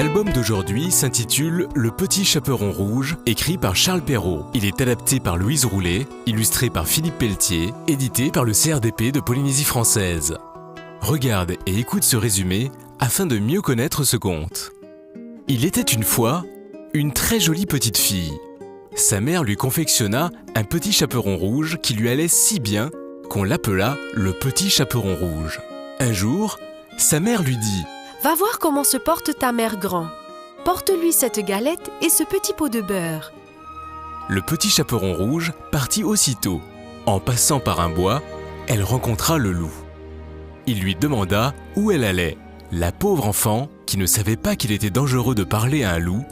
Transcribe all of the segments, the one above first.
L'album d'aujourd'hui s'intitule Le Petit Chaperon Rouge, écrit par Charles Perrault. Il est adapté par Louise Roulet, illustré par Philippe Pelletier, édité par le CRDP de Polynésie française. Regarde et écoute ce résumé afin de mieux connaître ce conte. Il était une fois une très jolie petite fille. Sa mère lui confectionna un petit chaperon rouge qui lui allait si bien qu'on l'appela le Petit Chaperon Rouge. Un jour, sa mère lui dit « Va voir comment se porte ta mère grand. Porte-lui cette galette et ce petit pot de beurre. » Le Petit Chaperon Rouge partit aussitôt. En passant par un bois, elle rencontra le loup. Il lui demanda où elle allait. La pauvre enfant, qui ne savait pas qu'il était dangereux de parler à un loup,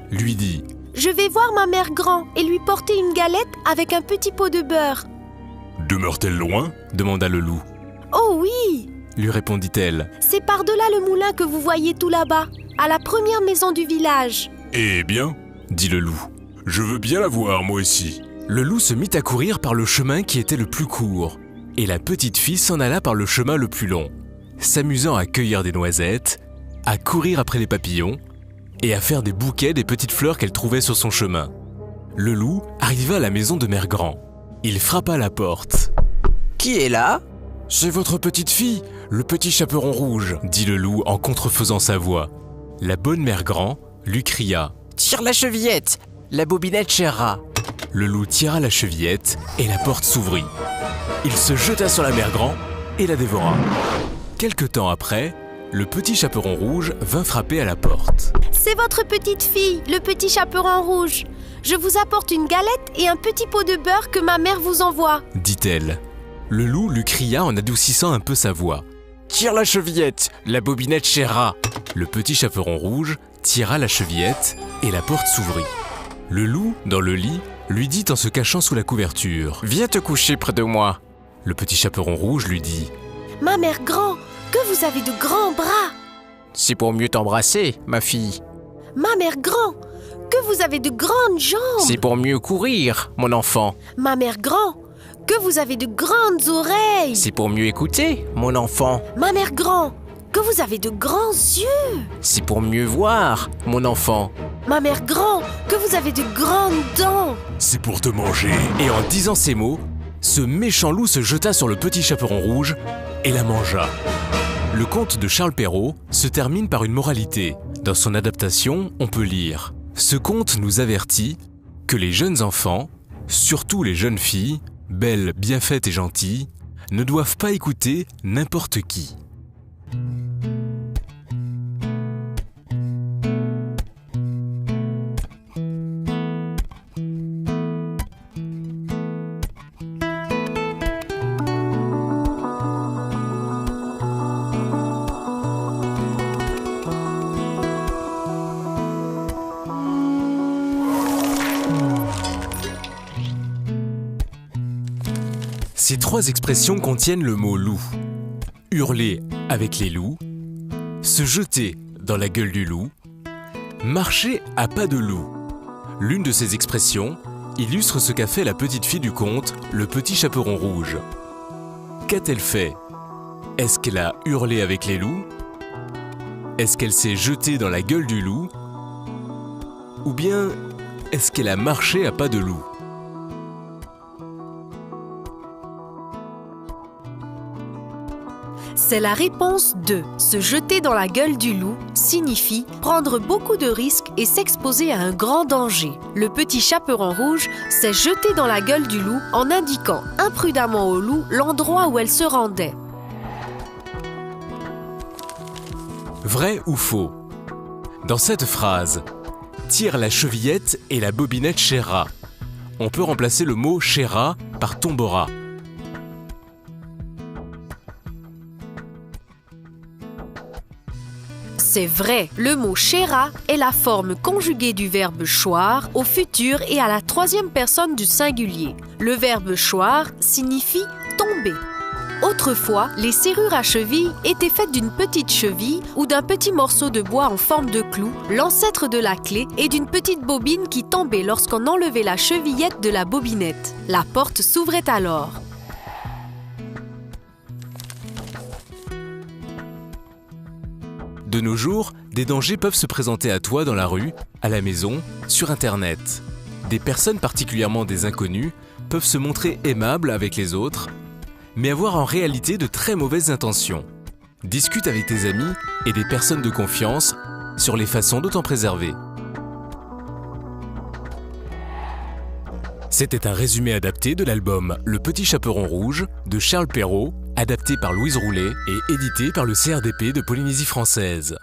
lui dit « Je vais voir ma mère grand et lui porter une galette avec un petit pot de beurre. »« Demeure-t-elle loin ?» demanda le loup. « Oh oui !» lui répondit-elle. « C'est par-delà le moulin que vous voyez tout là-bas, à la première maison du village. »« Eh bien, dit le loup, je veux bien la voir moi aussi. » Le loup se mit à courir par le chemin qui était le plus court, et la petite fille s'en alla par le chemin le plus long, s'amusant à cueillir des noisettes, à courir après les papillons, et à faire des bouquets des petites fleurs qu'elle trouvait sur son chemin. Le loup arriva à la maison de Mère Grand. Il frappa à la porte. « Qui est là ?»« C'est votre petite fille, le Petit Chaperon Rouge, » dit le loup en contrefaisant sa voix. La bonne Mère Grand lui cria « Tire la chevillette, la bobinette chera. » Le loup tira la chevillette et la porte s'ouvrit. Il se jeta sur la Mère Grand et la dévora. Quelque temps après, le Petit Chaperon Rouge vint frapper à la porte. « C'est votre petite fille, le Petit Chaperon Rouge. Je vous apporte une galette et un petit pot de beurre que ma mère vous envoie. » dit-elle. Le loup lui cria en adoucissant un peu sa voix. « Tire la chevillette, la bobinette chera. » Le Petit Chaperon Rouge tira la chevillette et la porte s'ouvrit. Le loup, dans le lit, lui dit en se cachant sous la couverture « Viens te coucher près de moi. » Le Petit Chaperon Rouge lui dit « Ma mère grand, que vous avez de grands bras. »« C'est pour mieux t'embrasser, ma fille. »« Ma mère grand, que vous avez de grandes jambes. »« C'est pour mieux courir, mon enfant. »« Ma mère grand, que vous avez de grandes oreilles. »« C'est pour mieux écouter, mon enfant. »« Ma mère grand, que vous avez de grands yeux. »« C'est pour mieux voir, mon enfant. »« Ma mère grand, que vous avez de grandes dents. »« C'est pour te manger. » Et en disant ces mots, ce méchant loup se jeta sur le Petit Chaperon Rouge et la mangea. Le conte de Charles Perrault se termine par une moralité. Dans son adaptation, on peut lire « Ce conte nous avertit que les jeunes enfants, surtout les jeunes filles, belles, bien faites et gentilles, ne doivent pas écouter n'importe qui. » Ces trois expressions contiennent le mot loup. Hurler avec les loups, se jeter dans la gueule du loup, marcher à pas de loup. L'une de ces expressions illustre ce qu'a fait la petite fille du conte, le Petit Chaperon Rouge. Qu'a-t-elle fait? Est-ce qu'elle a hurlé avec les loups? Est-ce qu'elle s'est jetée dans la gueule du loup? Ou bien est-ce qu'elle a marché à pas de loup? C'est la réponse 2. Se jeter dans la gueule du loup signifie prendre beaucoup de risques et s'exposer à un grand danger. Le Petit Chaperon Rouge s'est jeté dans la gueule du loup en indiquant imprudemment au loup l'endroit où elle se rendait. Vrai ou faux? Dans cette phrase, tire la chevillette et la bobinette chera, on peut remplacer le mot chera par tombera. C'est vrai, le mot chera est la forme conjuguée du verbe choir au futur et à la troisième personne du singulier. Le verbe choir signifie tomber. Autrefois, les serrures à cheville étaient faites d'une petite cheville ou d'un petit morceau de bois en forme de clou, l'ancêtre de la clé, et d'une petite bobine qui tombait lorsqu'on enlevait la chevillette de la bobinette. La porte s'ouvrait alors. De nos jours, des dangers peuvent se présenter à toi dans la rue, à la maison, sur Internet. Des personnes, particulièrement des inconnus, peuvent se montrer aimables avec les autres, mais avoir en réalité de très mauvaises intentions. Discute avec tes amis et des personnes de confiance sur les façons de t'en préserver. C'était un résumé adapté de l'album Le Petit Chaperon Rouge de Charles Perrault, adapté par Louise Roulet et édité par le CRDP de Polynésie française.